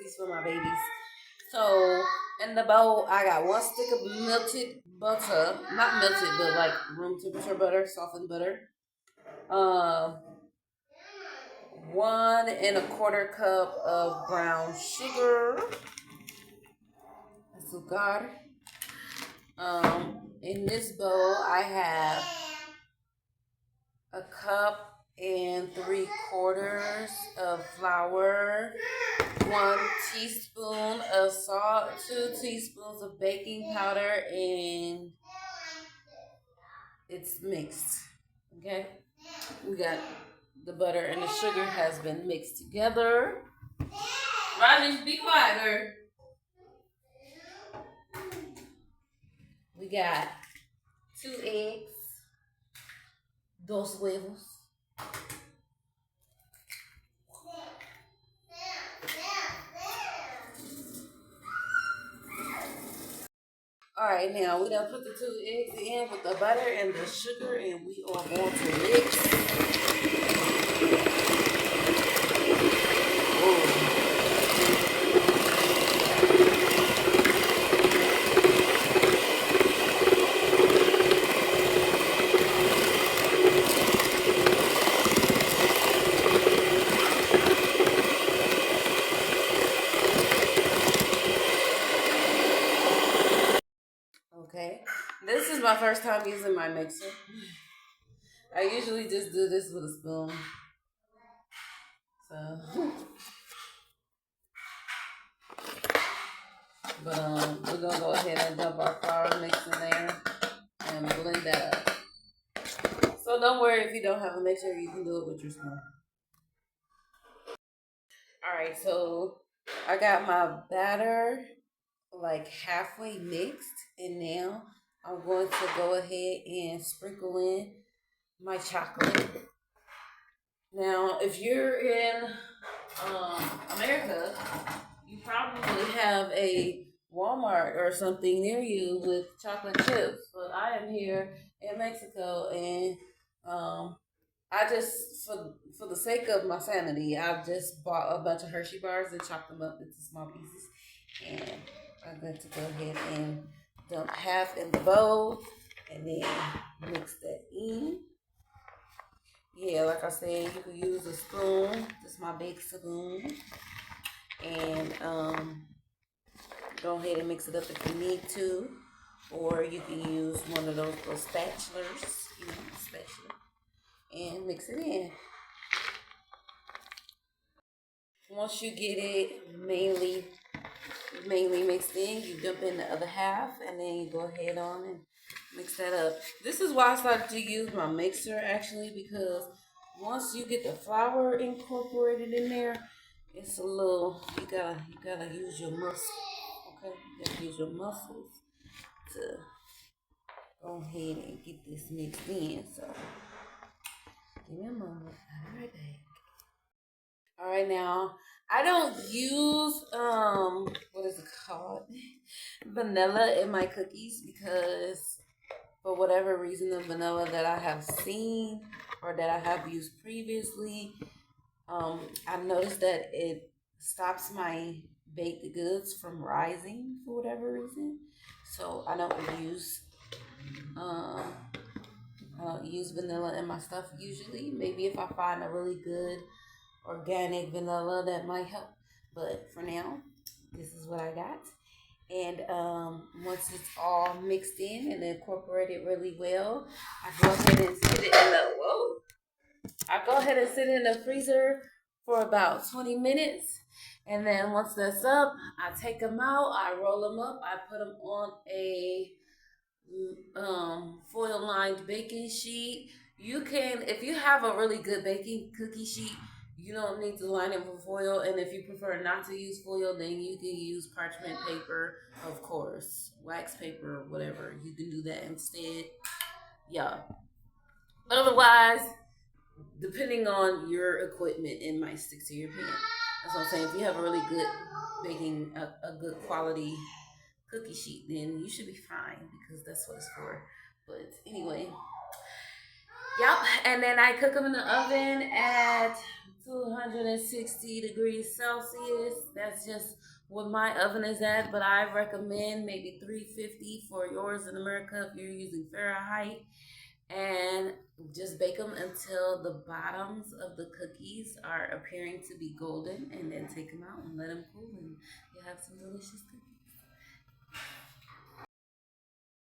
cookies for my babies. So in the bowl, I got 1 stick of melted butter, not melted, but like room temperature butter, softened butter. Um, 1 1/4 cup of brown sugar, azúcar. In this bowl, I have 1 1/3 cups of flour, 1 teaspoon of salt, 2 teaspoons of baking powder, and it's mixed. Okay, we got the butter and the sugar has been mixed together. Riley, be quiet, girl. We got 2 eggs, 2 huevos. All right, now we done put the 2 eggs in with the butter and the sugar, and we are going to mix. Okay, this is my first time using my mixer. I usually just do this with a spoon. So, but we're gonna go ahead and dump our flour mix in there and blend that up. So don't worry if you don't have a mixer, you can do it with your spoon. All right, so I got my batter like halfway mixed, and now I'm going to go ahead and sprinkle in my chocolate. Now, if you're in America, you probably have a Walmart or something near you with chocolate chips. But I am here in Mexico, and I just for the sake of my sanity, I just bought a bunch of Hershey bars and chopped them up into small pieces, and I'm going to go ahead and dump half in the bowl, and then mix that in. Yeah, like I said, you can use a spoon. This is my big spoon. And go ahead and mix it up if you need to. Or you can use one of those little spatulas, spatula, and mix it in. Once you get it mainly mixed in, you dump in the other half, and then you go ahead on and mix that up. This is why I started to use my mixer actually, because once you get the flour incorporated in there, it's a little you gotta use your muscle. Okay, you gotta use your muscles to go ahead and get this mixed in. So give me a moment. I'll be right back. All right, now I don't use what is it called, vanilla in my cookies, because for whatever reason the vanilla that I have seen or that I have used previously, I've noticed that it stops my baked goods from rising for whatever reason. So um I don't use vanilla in my stuff usually. Maybe if I find a really good organic vanilla, that might help. But for now, this is what I got. And once it's all mixed in and incorporated really well, I go ahead and sit it in the freezer for about 20 minutes. And then once that's up, I take them out, I roll them up, I put them on a foil lined baking sheet. You can, if you have a really good baking cookie sheet, you don't need to line it with foil. And if you prefer not to use foil, then you can use parchment paper, of course, wax paper, whatever. You can do that instead. Yeah. Otherwise, depending on your equipment, it might stick to your pan. That's what I'm saying. If you have a really good baking, a good quality cookie sheet, then you should be fine, because that's what it's for. But anyway, yep. And then I cook them in the oven at 260 degrees Celsius. That's just what my oven is at, but I recommend maybe 350 for yours in America if you're using Fahrenheit. And just bake them until the bottoms of the cookies are appearing to be golden, and then take them out and let them cool, and you'll have some delicious cookies.